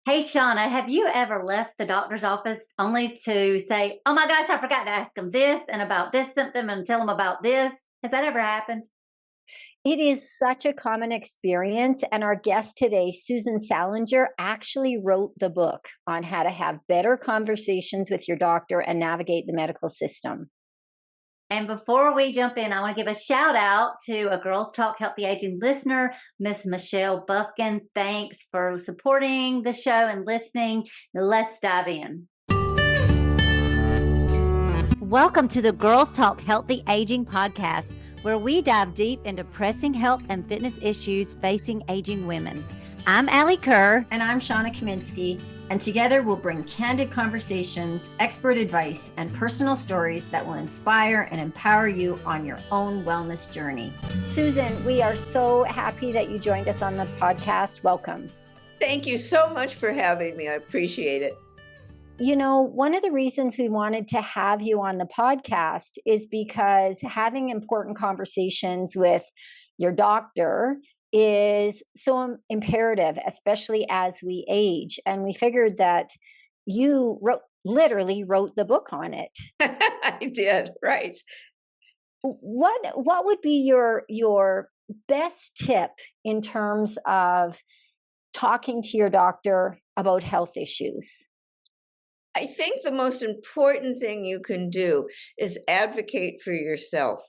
Hey, Shauna, have you ever left the doctor's office only to say, oh my gosh, I forgot to ask them this and about this symptom and tell them about this? Has that ever happened? It is such a common experience. And our guest today, Susan Salenger, actually wrote the book on how to have better conversations with your doctor and navigate the medical system. And before we jump in, I want to give a shout out to a Girls Talk Healthy Aging listener, Miss Michelle Buffkin. Thanks for supporting the show and listening. Let's dive in. Welcome to the Girls Talk Healthy Aging podcast, where we dive deep into pressing health and fitness issues facing aging women. I'm Allie Kerr. And I'm Shauna Kaminsky. And together we'll bring candid conversations, expert advice, and personal stories that will inspire and empower you on your own wellness journey. Susan, we are so happy that you joined us on the podcast. Welcome. Thank you so much for having me. I appreciate it. You know, one of the reasons we wanted to have you on the podcast is because having important conversations with your doctor is so imperative, especially as we age. And we figured that you literally wrote the book on it. I did, right. What would be your best tip in terms of talking to your doctor about health issues? I think the most important thing you can do is advocate for yourself.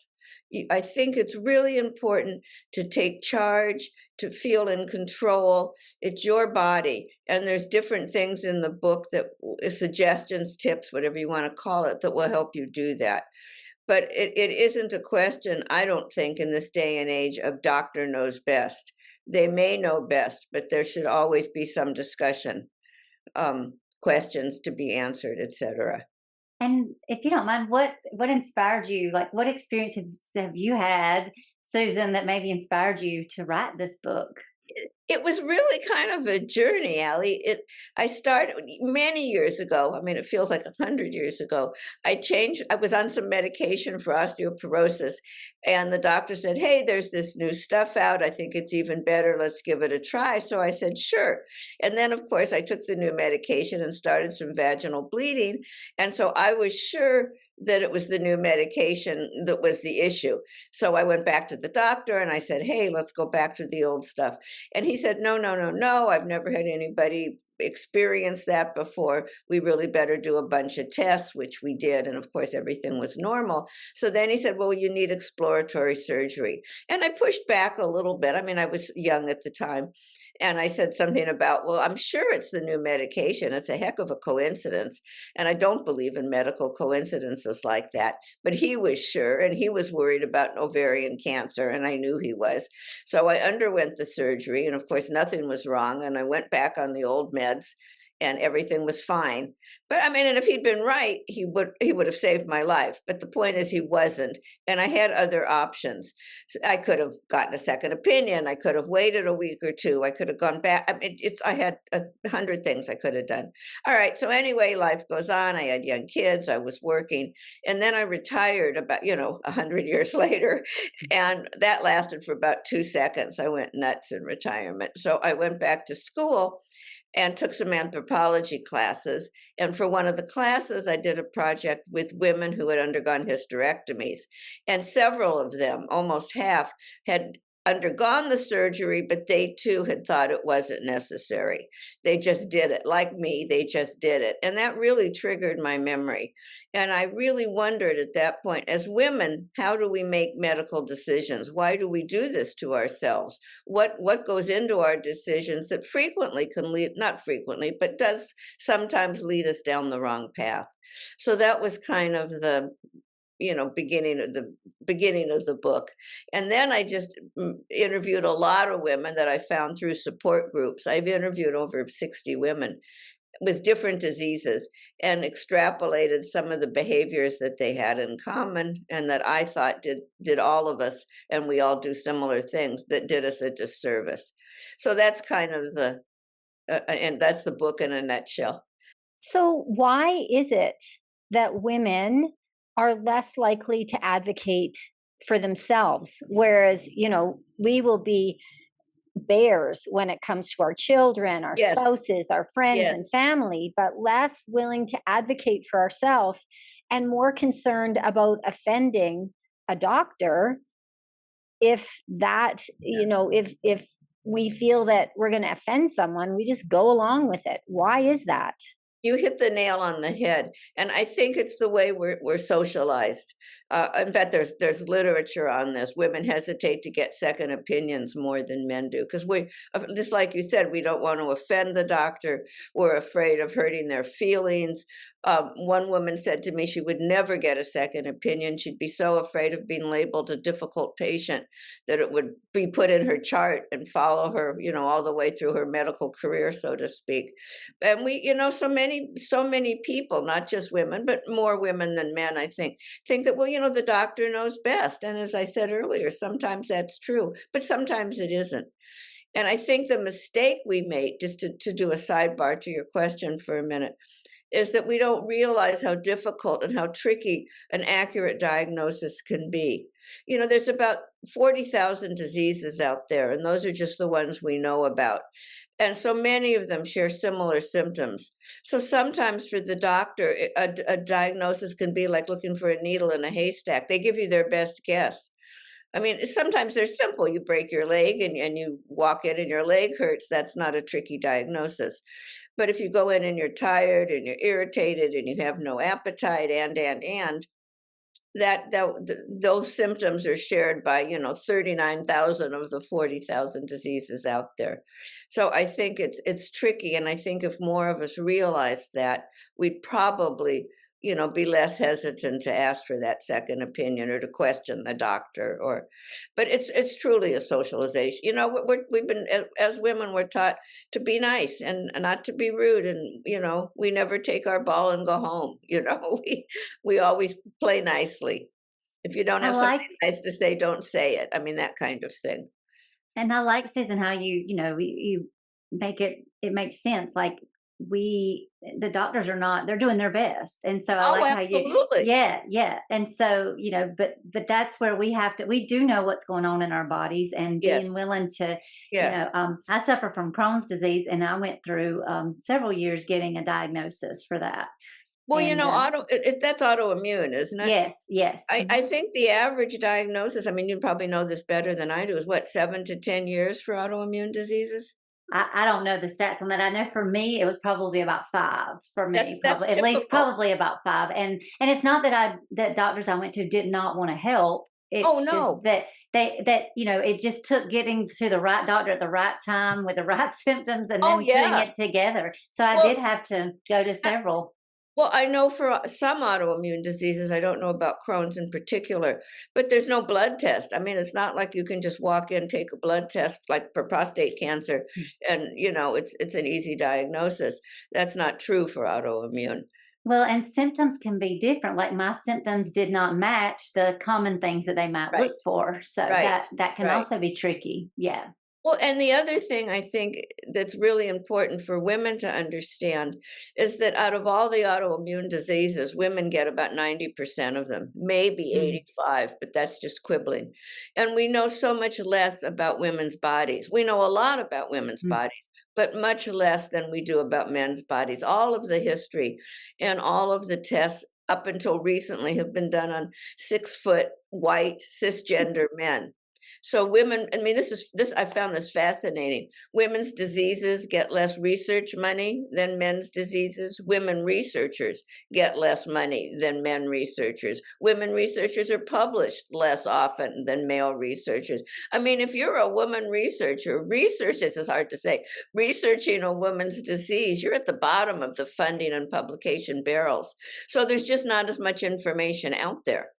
I think it's really important to take charge, to feel in control. It's your body. And there's different things in the book that suggestions, tips, whatever you want to call it, that will help you do that. But it isn't a question, I don't think, in this day and age of doctor knows best. They may know best, but there should always be some discussion, questions to be answered, etc. And if you don't mind, what inspired you? Like, what experiences have you had, Susan, that maybe inspired you to write this book? It was really kind of a journey, Allie. I started many years ago. I mean, it feels like 100 years ago. I was on some medication for osteoporosis, and the doctor said, hey, there's this new stuff out. I think it's even better. Let's give it a try. So I said, sure. And then, of course, I took the new medication and started some vaginal bleeding. And so I was sure that it was the new medication that was the issue. So I went back to the doctor and I said, hey, let's go back to the old stuff. And he said, no, no, no, no, I've never had anybody experience that before. We really better do a bunch of tests, which we did. And of course, everything was normal. So then he said, well, you need exploratory surgery. And I pushed back a little bit. I mean, I was young at the time. And I said something about, well, I'm sure it's the new medication. It's a heck of a coincidence. And I don't believe in medical coincidences like that. But he was sure, and he was worried about ovarian cancer, and I knew he was. So I underwent the surgery, and of course, nothing was wrong. And I went back on the old meds, and everything was fine. But I mean, and if he'd been right, he would have saved my life. But the point is, he wasn't, and I had other options. So I could have gotten a second opinion. I could have waited a week or two. I could have gone back. I mean, I had 100 things I could have done. All right. So anyway, life goes on. I had young kids. I was working, and then I retired about 100 years later, and that lasted for about 2 seconds. I went nuts in retirement. So I went back to school and took some anthropology classes. And for one of the classes, I did a project with women who had undergone hysterectomies. And several of them, almost half, had undergone the surgery, but they too had thought it wasn't necessary. They just did it. Like me, they just did it. And that really triggered my memory. And I really wondered at that point, as women, how do we make medical decisions? Why do we do this to ourselves? What goes into our decisions that frequently can lead, not frequently, but does sometimes lead us down the wrong path? So that was kind of the beginning of the book. And then I just interviewed a lot of women that I found through support groups. I've interviewed over 60 women with different diseases and extrapolated some of the behaviors that they had in common and that I thought did all of us, and we all do similar things, that did us a disservice. So that's kind of and that's the book in a nutshell. So why is it that women are less likely to advocate for themselves, whereas we will be bears when it comes to our children, our Yes, spouses, our friends, and yes. family, but less willing to advocate for ourselves and more concerned about offending a doctor if that, if we feel that we're going to offend someone, we just go along with it. Why is that? You hit the nail on the head, and I think it's the way we're socialized. In fact, there's literature on this. Women hesitate to get second opinions more than men do because we, just like you said, we don't want to offend the doctor. We're afraid of hurting their feelings. One woman said to me she would never get a second opinion. She'd be so afraid of being labeled a difficult patient that it would be put in her chart and follow her, all the way through her medical career, so to speak. And we, so many people, not just women, but more women than men, I think that, well, the doctor knows best. And as I said earlier, sometimes that's true, but sometimes it isn't. And I think the mistake we make, just to do a sidebar to your question for a minute, is that we don't realize how difficult and how tricky an accurate diagnosis can be. There's about 40,000 diseases out there, and those are just the ones we know about. And so many of them share similar symptoms. So sometimes for the doctor, a diagnosis can be like looking for a needle in a haystack. They give you their best guess. I mean, sometimes they're simple. You break your leg and you walk in and your leg hurts. That's not a tricky diagnosis. But if you go in and you're tired and you're irritated and you have no appetite those symptoms are shared by 39,000 of the 40,000 diseases out there. So I think it's tricky, and I think if more of us realize that, we'd probably be less hesitant to ask for that second opinion or to question the doctor. But it's truly a socialization. We've been, as women, we're taught to be nice and not to be rude, and we never take our ball and go home. We always play nicely. If you don't I have something like, nice to say, don't say it. I mean, that kind of thing. and I like, Susan, how you make it makes sense. Like, the doctors are not, they're doing their best. And so I Oh, like how you, absolutely. yeah. And so, but that's where we do know what's going on in our bodies, and being Yes. willing to, Yes. I suffer from Crohn's disease, and I went through several years getting a diagnosis for that. Well, And that's autoimmune, isn't it? yes, yes. I think the average diagnosis, I mean, you probably know this better than I do, is what, 7 to 10 years for autoimmune diseases? I don't know the stats on that. I know for me, it was probably about 5 for me, That's probably at least typical. probably about 5. And it's not that doctors I went to did not want to help. Oh, It's just no. that it just took getting to the right doctor at the right time with the right symptoms and Oh, then putting yeah. it together. So I did Well, have to go to I several. well, I know for some autoimmune diseases, I don't know about Crohn's in particular, but there's no blood test. I mean, it's not like you can just walk in, take a blood test, like for prostate cancer, and, it's an easy diagnosis. That's not true for autoimmune. Well, and symptoms can be different. Like, my symptoms did not match the common things that they might Right, look for. So right, that can right. also be tricky. Yeah. Well, and the other thing I think that's really important for women to understand is that out of all the autoimmune diseases, women get about 90% of them, maybe Mm. 85, but that's just quibbling. And we know so much less about women's bodies. We know a lot about women's Mm. bodies, but much less than we do about men's bodies. All of the history and all of the tests up until recently have been done on 6-foot white cisgender men. So women, I mean, I found this fascinating. Women's diseases get less research money than men's diseases. Women researchers get less money than men researchers. Women researchers are published less often than male researchers. I mean, if you're a woman researcher, this is hard to say, researching a woman's disease, you're at the bottom of the funding and publication barrels. So there's just not as much information out there.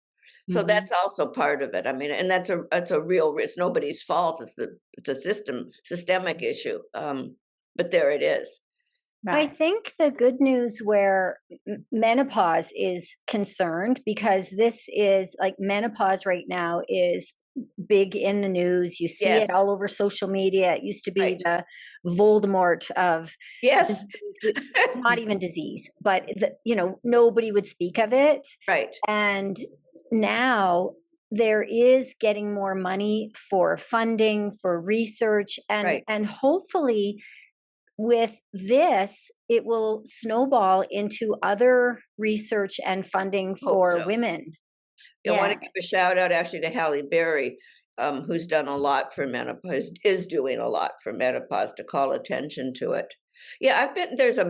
So Mhm. that's also part of it. I mean, and that's a real risk. Nobody's fault. It's a systemic issue. But there it is. I Right. think the good news where menopause is concerned, because this is like menopause right now is big in the news. You see it Yes. all over social media. It used to be Right. the Voldemort of Yes. disease, not even disease, but nobody would speak of it. Right. And now there is getting more money for funding, for research, Right. and hopefully with this, it will snowball into other research and funding Hope for so. women. I want Yeah. to give a shout out actually to Halle Berry, who's done a lot for menopause, is doing a lot for menopause to call attention to it. Yeah, there's the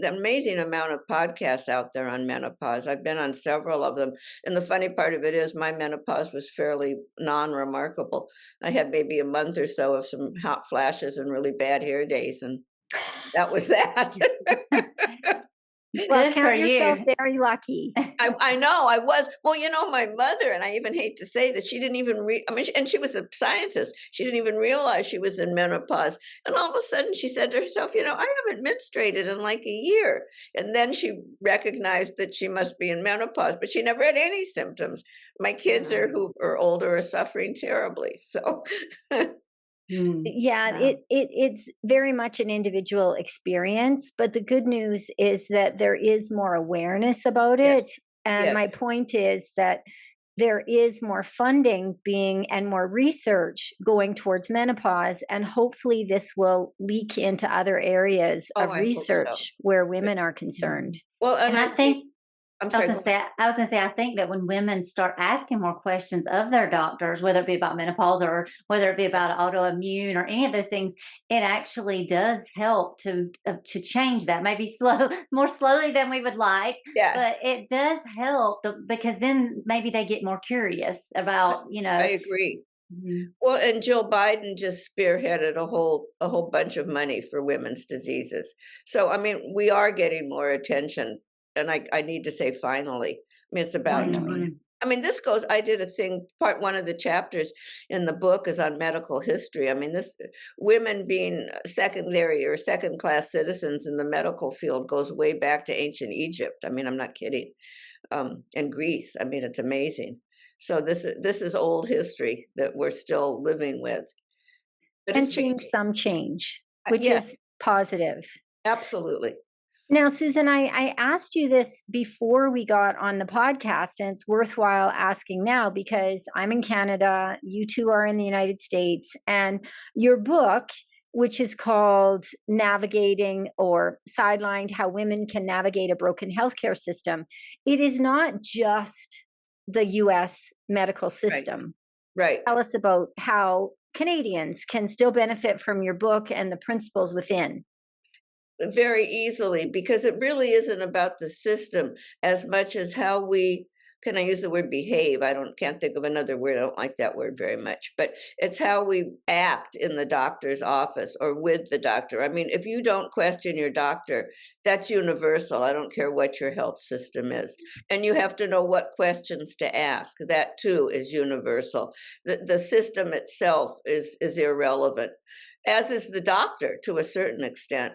amazing amount of podcasts out there on menopause. I've been on several of them. And the funny part of it is my menopause was fairly non-remarkable. I had maybe a month or so of some hot flashes and really bad hair days, and that was that. Well, Good for count yourself you. very lucky. I know I was. Well, my mother, and I even hate to say that she didn't even and she was a scientist. She didn't even realize she was in menopause. And all of a sudden she said to herself, I haven't menstruated in like a year. And then she recognized that she must be in menopause, but she never had any symptoms. My kids who are older are suffering terribly. So Yeah, Wow. it's very much an individual experience, but the good news is that there is more awareness about it. yes, And my yes. point is that there is more funding and more research going towards menopause, and hopefully this will leak into other areas Oh, of I hope so. research where women are concerned. Well, and And I I think I'm I was sorry. gonna say, I think that when women start asking more questions of their doctors, whether it be about menopause or whether it be about autoimmune or any of those things, it actually does help to change that. Maybe more slowly than we would like, Yeah, but it does help because then maybe they get more curious about, I agree. Mhm. Well, and Jill Biden just spearheaded a whole bunch of money for women's diseases. So, I mean, we are getting more attention, and I need to say finally. I mean, it's about Finally. time. I mean, I did a thing, part one of the chapters in the book is on medical history. I mean, this women being secondary or second class citizens in the medical field goes way back to ancient Egypt. I mean, I'm not kidding. And Greece. I mean, it's amazing. So this is old history that we're still living with, but And it's seeing changing. some change, which Yeah, is positive. absolutely. Now, Susan, I asked you this before we got on the podcast, and it's worthwhile asking now because I'm in Canada, you two are in the United States, and your book, which is called Navigating or Sidelined How Women Can Navigate a Broken Healthcare System, it is not just the US medical Right, system. right. Tell us about how Canadians can still benefit from your book and the principles within. Very easily, because it really isn't about the system as much as how we can I use the word behave? Can't think of another word. I don't like that word very much, but it's how we act in the doctor's office or with the doctor. I mean, if you don't question your doctor, that's universal. I don't care what your health system is. And you have to know what questions to ask. That too is universal. The system itself is irrelevant, as is the doctor to a certain extent,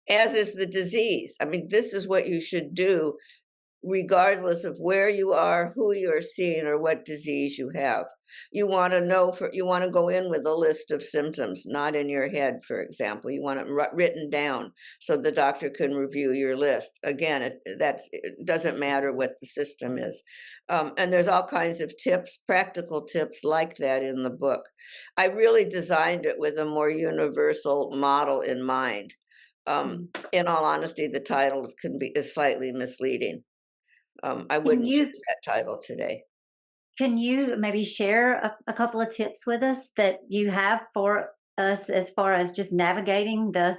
as is the disease. I mean, this is what you should do regardless of where you are, who you're seeing, or what disease you have. You want to go in with a list of symptoms, not in your head, for example. You want it written down so the doctor can review your list. Again, it doesn't matter what the system is. And there's all kinds of tips, practical tips like that in the book. I really designed it with a more universal model in mind. In all honesty, the titles is slightly misleading. I Can wouldn't you choose that title today. can you maybe share a couple of tips with us that you have for us as far as just navigating the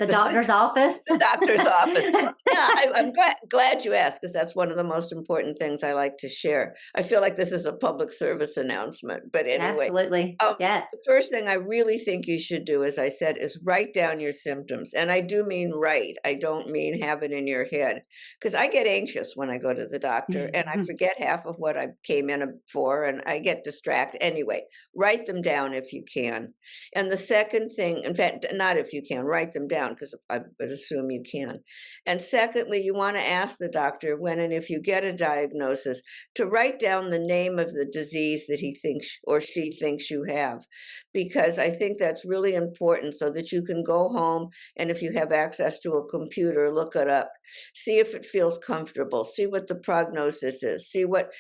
doctor's office? The doctor's office. Yeah, I'm glad you asked, because that's one of the most important things I like to share. I feel like this is a public service announcement, but anyway. Absolutely. Yeah. The first thing I really think you should do, as I said, is write down your symptoms. And I do mean write. I don't mean have it in your head, because I get anxious when I go to the doctor and I forget half of what I came in for and I get distracted. Anyway, write them down if you can. And the second thing, in fact, not if you can, write them down, because I would assume you can. And secondly, you want to ask the doctor when and if you get a diagnosis to write down the name of the disease that he thinks or she thinks you have, because I think that's really important so that you can go home and if you have access to a computer, look it up, see if it feels comfortable, see what the prognosis is, see what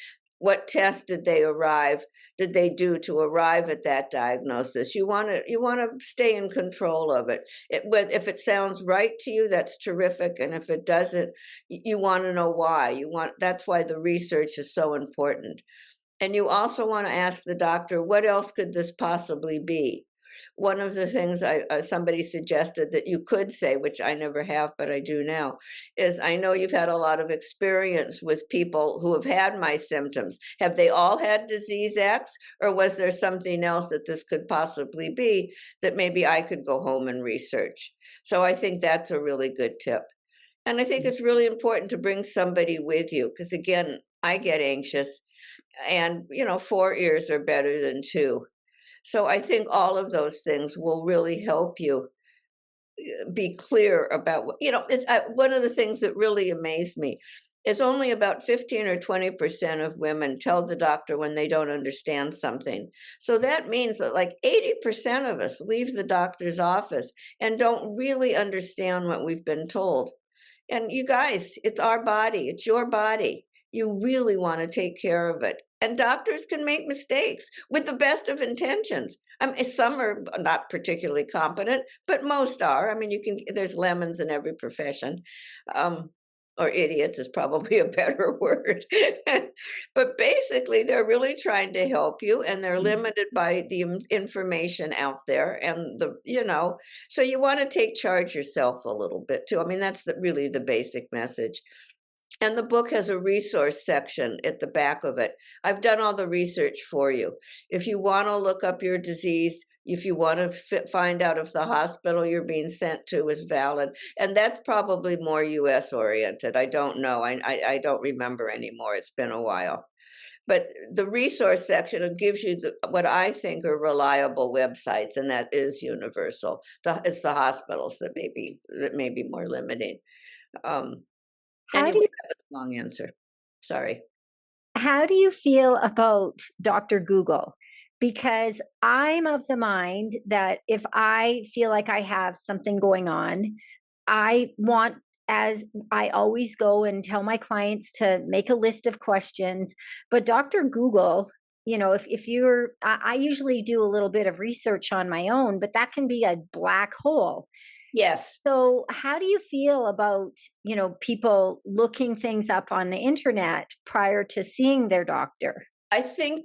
What test did they do to arrive at that diagnosis? You want to stay in control of it. If it sounds right to you, that's terrific, and if it doesn't, you want to know why. That's why the research is so important. And you also want to ask the doctor, what else could this possibly be? One of the things somebody suggested that you could say, which I never have, but I do now, is I know you've had a lot of experience with people who have had my symptoms. Have they all had disease X, or was there something else that this could possibly be that maybe I could go home and research? So I think that's a really good tip. And I think it's really important to bring somebody with you, because again, I get anxious, and 4 ears are better than 2. So I think all of those things will really help you be clear about one of the things that really amazed me is only about 15 or 20% of women tell the doctor when they don't understand something. So that means that like 80% of us leave the doctor's office and don't really understand what we've been told. And you guys, it's our body, it's your body. You really want to take care of it. And doctors can make mistakes with the best of intentions. Some are not particularly competent, but most are. I mean, there's lemons in every profession. Or idiots is probably a better word. But basically, they're really trying to help you, and they're limited by the information out there. And so you want to take charge yourself a little bit too. I mean, that's really the basic message. And the book has a resource section at the back of it. I've done all the research for you. If you want to look up your disease, if you want to find out if the hospital you're being sent to is valid, and that's probably more US oriented. I don't know. I don't remember anymore. It's been a while. But the resource section gives you what I think are reliable websites, and that is universal. It's the hospitals that may be more limiting. Anyway, that was a long answer. Sorry. How do you feel about Dr. Google? Because I'm of the mind that if I feel like I have something going on, as I always go and tell my clients to make a list of questions. But Dr. Google, I usually do a little bit of research on my own, but that can be a black hole. Yes. So how do you feel about, people looking things up on the internet prior to seeing their doctor? I think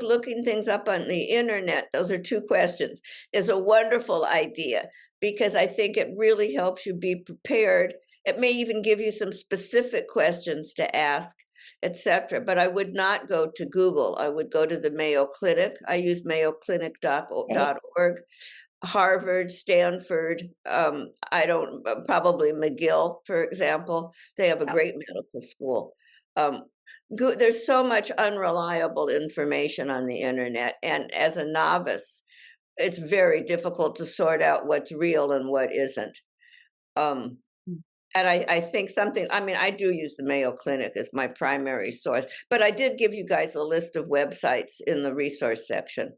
looking things up on the internet, those are two questions, is a wonderful idea, because I think it really helps you be prepared. It may even give you some specific questions to ask, etc. But I would not go to Google. I would go to the Mayo Clinic. I use mayoclinic.org. Harvard, Stanford, probably McGill, for example. They have a great medical school. There's so much unreliable information on the internet. And as a novice, it's very difficult to sort out what's real and what isn't. And I think I do use the Mayo Clinic as my primary source, but I did give you guys a list of websites in the resource section.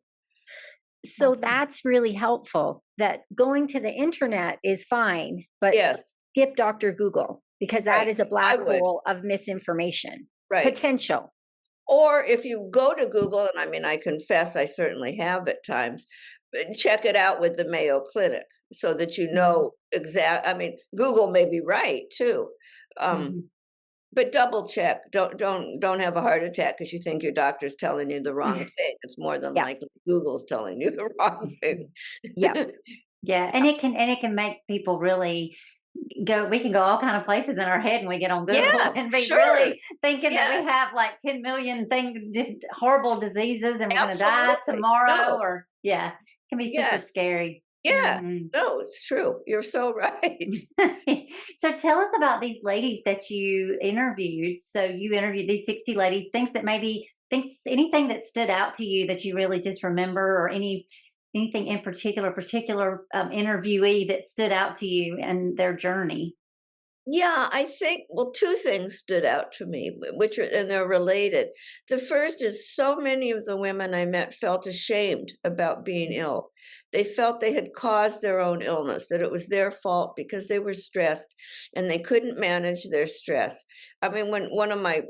So that's really helpful, that going to the internet is fine, but yes, skip Dr. Google, because that is a black hole of misinformation, potential. Or if you go to Google, and I confess I certainly have at times, check it out with the Mayo Clinic so that you know Google may be right too. But double check. Don't have a heart attack because you think your doctor's telling you the wrong thing. It's more than likely Google's telling you the wrong thing. Yeah. Yeah. And it can make people really we can go all kind of places in our head when we get on Google and be really thinking that we have like 10 million horrible diseses and we're going to die tomorrow it can be super scary. Yeah, no, it's true. You're so right. So tell us about these ladies that you interviewed. So you interviewed these 60 ladies, anything that stood out to you that you really just remember, or anything in particular interviewee that stood out to you and their journey? Yeah, I think, well, two things stood out to me, which are, and they're related. The first is so many of the women I met felt ashamed about being ill. They felt they had caused their own illness, that it was their fault because they were stressed and they couldn't manage their stress. I mean, when one of my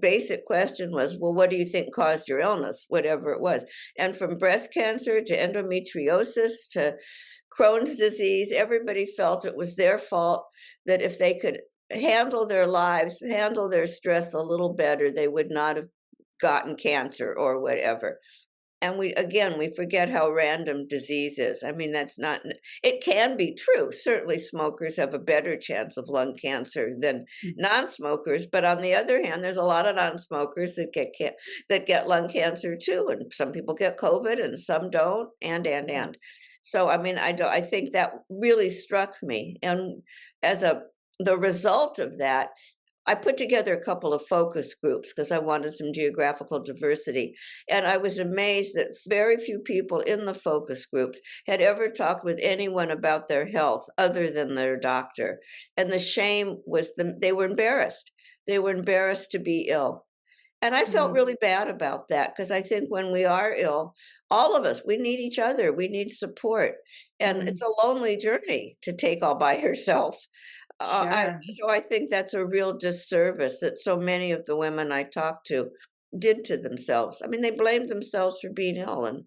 basic question was, well, what do you think caused your illness, whatever it was? And from breast cancer to endometriosis to Crohn's disease, everybody felt it was their fault, that if they could handle their lives, handle their stress a little better, they would not have gotten cancer or whatever. And we forget how random disease is. I mean, that's not, it can be true. Certainly smokers have a better chance of lung cancer than non-smokers. But on the other hand, there's a lot of non-smokers that get lung cancer too. And some people get COVID and some don't, and. So, I mean, I think that really struck me. And as the result of that, I put together a couple of focus groups because I wanted some geographical diversity. And I was amazed that very few people in the focus groups had ever talked with anyone about their health other than their doctor. And the shame was they were embarrassed. They were embarrassed to be ill. And I felt really bad about that because I think when we are ill, all of us, we need each other. We need support. And it's a lonely journey to take all by yourself. Sure. So I think that's a real disservice that so many of the women I talked to did to themselves. I mean, they blamed themselves for being ill. And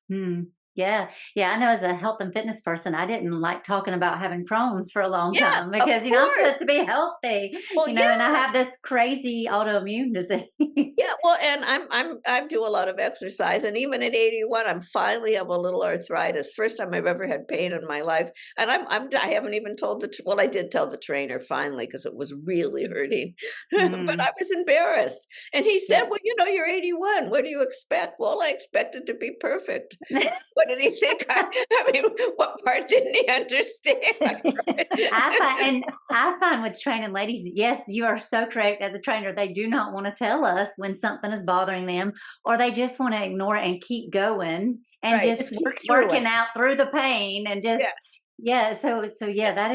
Hmm. Yeah. Yeah. I know as a health and fitness person, I didn't like talking about having Crohn's for a long yeah, time of because, I'm course. supposed to be healthy, Well, and I yeah. have this crazy autoimmune disease. Yeah, well, and I do a lot of exercise, and even at 81, I'm finally have a little arthritis. First time I've ever had pain in my life, and I haven't even told well, I did tell the trainer finally because it was really hurting, but I Mm. was embarrassed, and he said, Yeah. "Well, you're 81. What do you expect?" Well, I expected to be perfect. What did he think? I mean, what part didn't he understand? I find with training ladies, yes, you are so correct. As a trainer, they do not want to tell us when something is bothering them, or they just want to ignore it and keep going and Right. just Just keep work through working it. out through the pain and Yeah, just yeah. So yeah, that's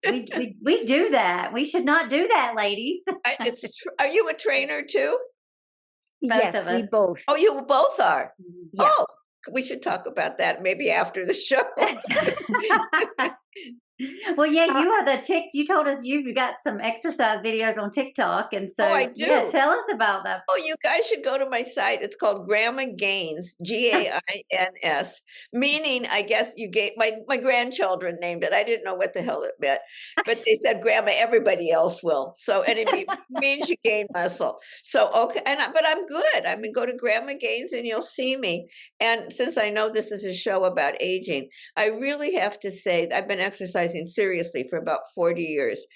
that me. is we do that. We should not do that, ladies. Are you a trainer too? Both Yes, of we us. both. Oh, you both are? Yeah. Oh, we should talk about that maybe after the show. Well, yeah, Uh, you are the tick. You told us you've got some exercise videos on TikTok, and Oh, I so yeah, do. tell us about that. Oh, you guys should go to my site. It's called Grandma Gaines, Gains, meaning I guess you gave my grandchildren named it. I didn't know what the hell it meant, but they said Grandma, everybody else will. So and means you gain muscle. So okay, but I'm good. I mean, go to Grandma Gaines and you'll see me. And since I know this is a show about aging, I really have to say I've been exercising seriously for about 40 years.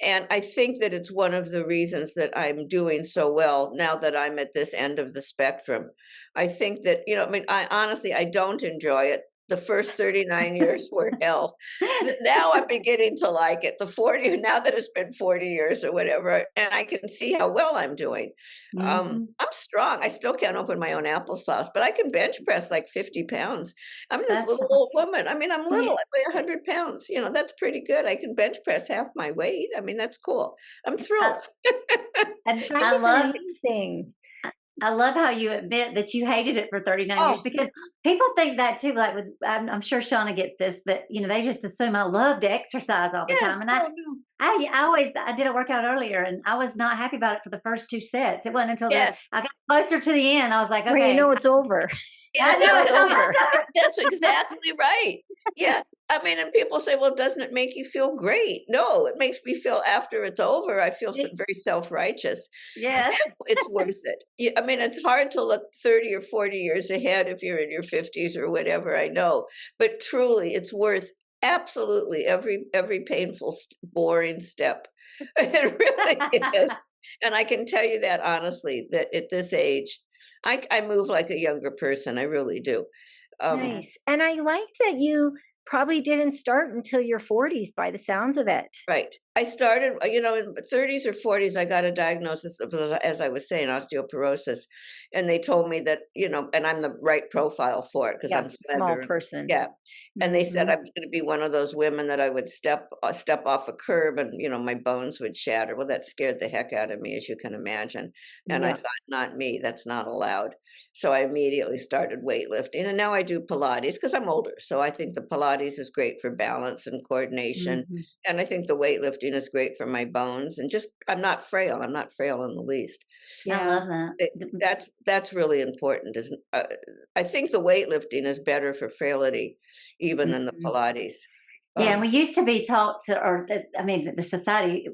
And I think that it's one of the reasons that I'm doing so well now that I'm at this end of the spectrum. I think that, I mean, I honestly, I don't enjoy it. The first 39 years were hell. Now I'm beginning to like it. The 40, now that it's been 40 years or whatever, and I can see how well I'm doing. Mhm. I'm strong. I still can't open my own applesauce, but I can bench press like 50 pounds. I'm this That's little old awesome. woman. I mean, I'm yeah. little. I weigh 100 pounds. That's pretty good. I can bench press half my weight. I mean, that's cool. I'm I, thrilled. and That is amazing. I love how you admit that you hated it for 39 years Oh, because people think that too. Like with, I'm sure Shauna gets this that they just assume I love to exercise all the yeah. time, and Oh, no. I did a workout earlier, and I was not happy about it for the first 2 sets. It wasn't until Yeah. I got closer to the end, I was like, Where you okay, know it's over. Yeah, I know It's it's over. almost over. that's exactly right. Yeah. I mean, and people say, well, doesn't it make you feel great? No, it makes me feel after it's over, I feel very self-righteous. Yes. It's worth it. I mean, it's hard to look 30 or 40 years ahead if you're in your 50s or whatever, I know. But truly, it's worth absolutely every painful, boring step. It really is. And I can tell you that honestly, that at this age, I move like a younger person. I really do. Um, Yeah. Nice. And I like that you probably didn't start until your 40s by the sounds of it. Right. I started, in 30s or 40s, I got a diagnosis of, as I was saying, osteoporosis. And they told me that, and I'm the right profile for it because Yeah, I'm small slender. person. Yeah. And they said Mhm. I was going to be one of those women that I would step off a curb and, my bones would shatter. Well, that scared the heck out of me, as you can imagine. And I Yeah. thought, not me, that's not allowed. So I immediately started weightlifting. And now I do Pilates because I'm older. So I think the Pilates is great for balance and coordination. Mhm. And I think the weightlifting is great for my bones and just I'm not frail. I'm not frail in the least. I Yeah. love that. That's really important. Isn't I think the weightlifting is better for frailty even than the Mhm. Pilates. Yeah, and Um, we used to be taught to, the society,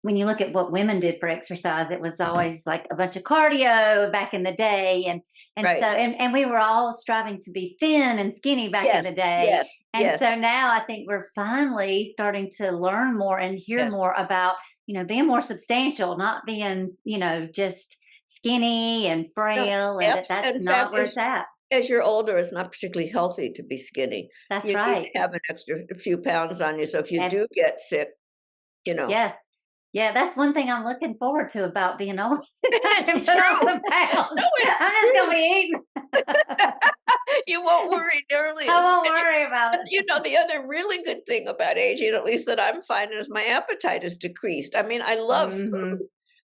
when you look at what women did for exercise, it was always like a bunch of cardio back in the day. And so, right. and we were all striving to be thin and skinny back in the Yes. day. Yes. And Yes. so now I think we're finally starting to learn more and hear Yes. more about, being more substantial, not being, just skinny and No. frail, and that's In not fact, where it's at. as you're older, it's not particularly healthy to be skinny. That's You need right. to have an extra few pounds on you. So if you And do get sick, yeah. Yeah, that's one thing I'm looking forward to about being old. I can it's put on true. some pounds. No, it's I'm just true. gonna be eating. You won't worry nearly I as won't much. worry about And it. the other really good thing about aging, at least that I'm finding, is my appetite is decreased. I mean, I love Hmm. food,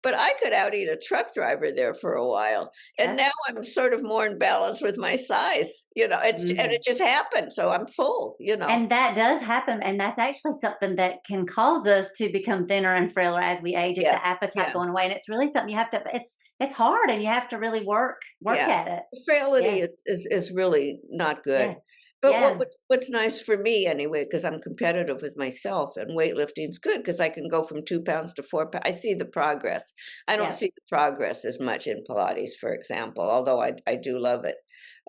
but I could out eat a truck driver there for a while. And Yeah. now I'm sort of more in balance with my size, and Mhm. it just happened. So I'm full. And that does happen, and that's actually something that can cause us to become thinner and frailer as we age. Is Yeah. the appetite Yeah. going away, and it's really something you have to. It's hard, and you have to really work Yeah. at it. Frailty Yes. is really not Yeah. good. But Yeah. what's nice for me anyway, because I'm competitive with myself, and weightlifting's good because I can go from 2 pounds to 4 pounds. I see the progress. I don't Yeah. see the progress as much in Pilates, for example, although I do love it.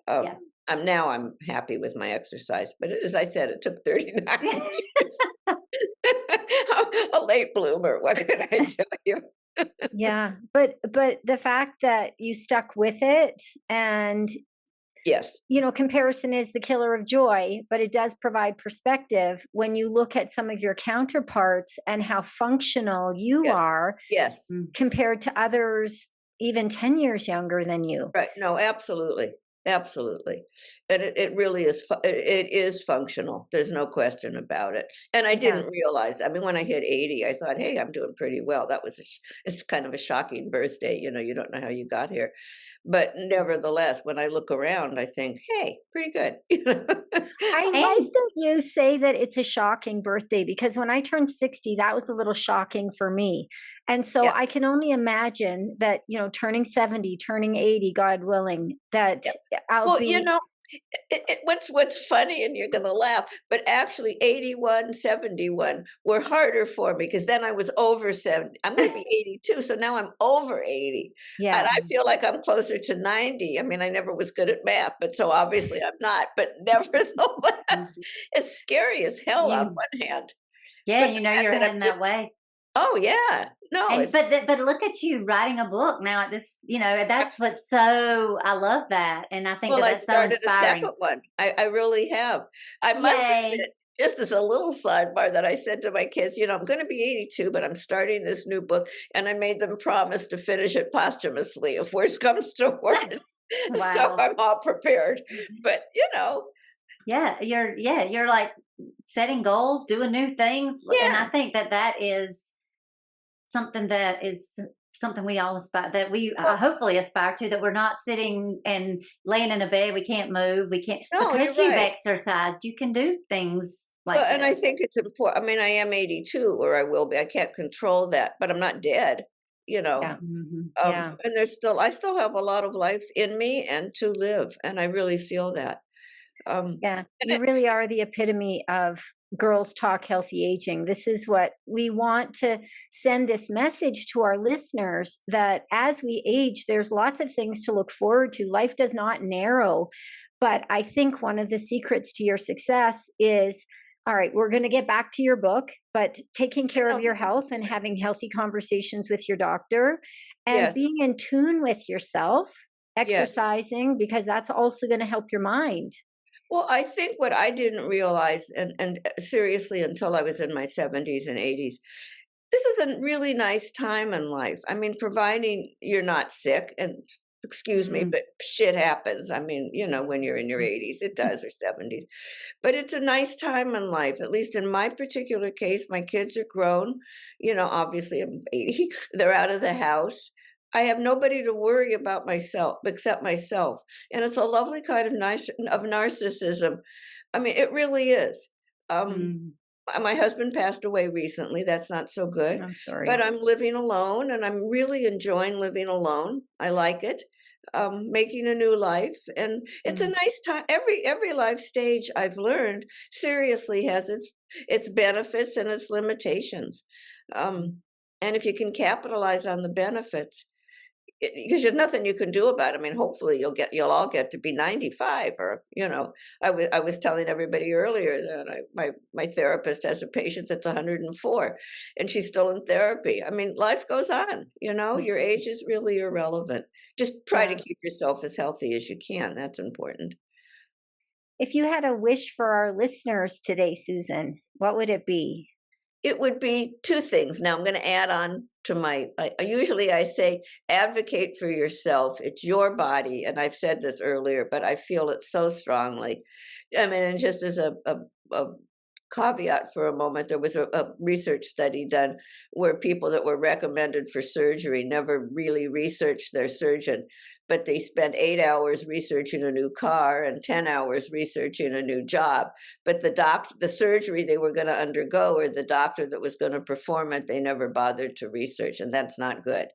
Yeah. I'm happy with my exercise, but as I said, it took 39 years. A late bloomer, what can I tell you? Yeah. But the fact that you stuck with it, and Yes, comparison is the killer of joy, but it does provide perspective when you look at some of your counterparts and how functional you yes, are yes. compared to others even 10 years younger than you. Right. No, absolutely. Absolutely. And it really is, it is functional. There's no question about it. And I Yeah. didn't realize, I mean, when I hit 80, I thought, hey, I'm doing pretty well. That was, it's kind of a shocking birthday. You don't know how you got here. But nevertheless, when I look around, I think, hey, pretty good. I like And that you say that it's a shocking birthday, because when I turned 60, that was a little shocking for me. And so Yeah. I can only imagine that, turning 70, turning 80, God willing, that Yeah. I'll Well, be, what's funny, and you're gonna laugh, but actually 81, 71 were harder for me because then I was over 70. I'm gonna be 82, so now I'm over 80, and yeah. I feel like I'm closer to 90. I mean, I never was good at math, but so obviously I'm not, but nevertheless, it's scary as hell on you, one hand, yeah, but the fact you're that I'm heading that way. oh, yeah. No, And it's but look at you writing a book now at this, that's what's so, I love that. And I think well, that I that's so started a inspiring. second one. I really have. I must Yay. admit, just as a little sidebar that I said to my kids, I'm going to be 82, but I'm starting this new book, and I made them promise to finish it posthumously if worse comes to worse. So Wow. I'm all prepared. But, You're like setting goals, doing new things. And I yeah, think that is something we all aspire, that we well, hopefully aspire to, that we're not sitting and laying in a bed, we can't move, we can't, no, you're because you've right. exercised, you can do things Well, like and I this. think it's important. I mean, I am 82, or I will be. I can't control that, but I'm not dead, you know. Yeah. Mhm. Yeah. And I still have a lot of life in me and to live, and I really feel that. Yeah, And you really are the epitome of girls talk healthy aging. This is what we want to send this message to our listeners, that as we age, there's lots of things to look forward to. Life does not narrow. But I think one of the secrets to your success is, all right, we're going to get back to your book, but taking care of your this is health and having healthy conversations with your doctor and yes, being in tune with yourself, yes, exercising, because that's also going to help your mind. Well, I think what I didn't realize, and seriously, until I was in my 70s and 80s, this is a really nice time in life. I mean, providing you're not sick, and excuse me, but shit happens. I mean, when you're in your 80s, it does, or 70s. But it's a nice time in life, at least in my particular case. My kids are grown. Obviously I'm 80. They're out of the house. I have nobody to worry about myself except myself. And it's a lovely kind of narcissism. I mean, it really is. My husband passed away recently. That's not so good. I'm sorry. But I'm living alone, and I'm really enjoying living alone. I like it. Making a new life, and it's a nice time. Every life stage, I've learned, seriously has its benefits and its limitations. And if you can capitalize on the benefits, because there's nothing you can do about it. I mean, hopefully you'll all get to be 95, or I was telling everybody earlier that my therapist has a patient that's 104, and she's still in therapy. I mean, life goes on. Your age is really irrelevant. Just try to keep yourself as healthy as you can. That's important. If you had a wish for our listeners today, Susan, what would it be? It would be two things. Now I'm going to add on to usually I say, advocate for yourself. It's your body. And I've said this earlier, but I feel it so strongly. I mean, and just as a caveat for a moment, there was a research study done where people that were recommended for surgery never really researched their surgeon, but they spent 8 hours researching a new car and 10 hours researching a new job. But the surgery they were going to undergo, or the doctor that was going to perform it, they never bothered to research, and that's not good.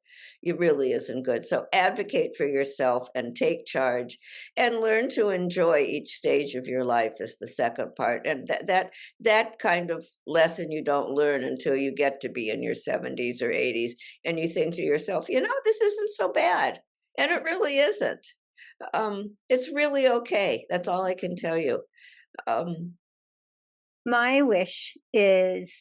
It really isn't good. So advocate for yourself and take charge, and learn to enjoy each stage of your life is the second part. And that kind of lesson you don't learn until you get to be in your 70s or 80s, and you think to yourself, this isn't so bad. And it really isn't. It's really okay. That's all I can tell you. My wish is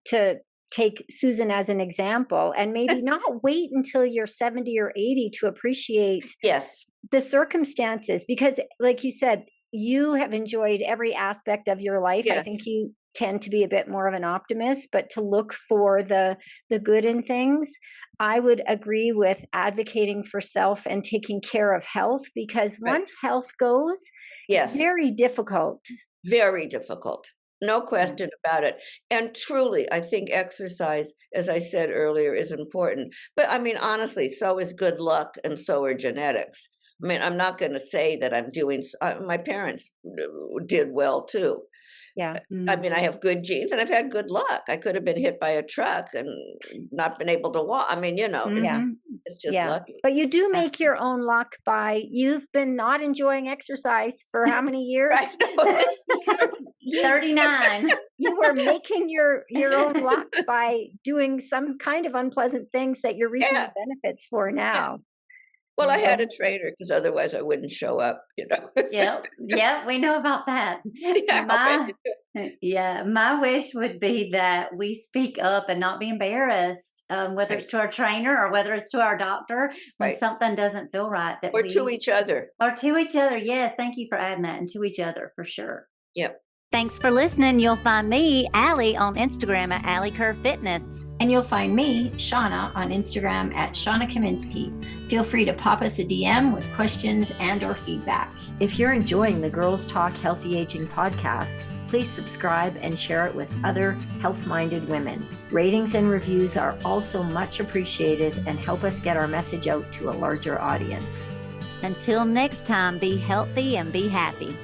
to take Susan as an example, and maybe not wait until you're 70 or 80 to appreciate the circumstances, because like you said, you have enjoyed every aspect of your life. I think you tend to be a bit more of an optimist, but to look for the good in things. I would agree with advocating for self and taking care of health, because once health goes, it's very difficult. Very difficult. No question about it. And truly, I think exercise, as I said earlier, is important. But I mean, honestly, so is good luck, and so are genetics. I mean, I'm not going to say that I'm doing, my parents did well too. Yeah. I mean, I have good genes, and I've had good luck. I could have been hit by a truck and not been able to walk. I mean, it's just lucky. But you do make your own luck you've been not enjoying exercise for how many years? 39. You were making your own luck by doing some kind of unpleasant things that you're reaping the benefits for now. Well, I had a trainer, because otherwise I wouldn't show up, Yeah, we know about that. My wish would be that we speak up and not be embarrassed, whether it's to our trainer or whether it's to our doctor when something doesn't feel right. Or to each other. Or to each other, yes. Thank you for adding that, and to each other, for sure. Yep. Thanks for listening. You'll find me, Allie, on Instagram at Allie Curve Fitness. And you'll find me, Shauna, on Instagram at Shauna Kaminsky. Feel free to pop us a DM with questions and or feedback. If you're enjoying the Girls Talk Healthy Aging podcast, please subscribe and share it with other health-minded women. Ratings and reviews are also much appreciated and help us get our message out to a larger audience. Until next time, be healthy and be happy.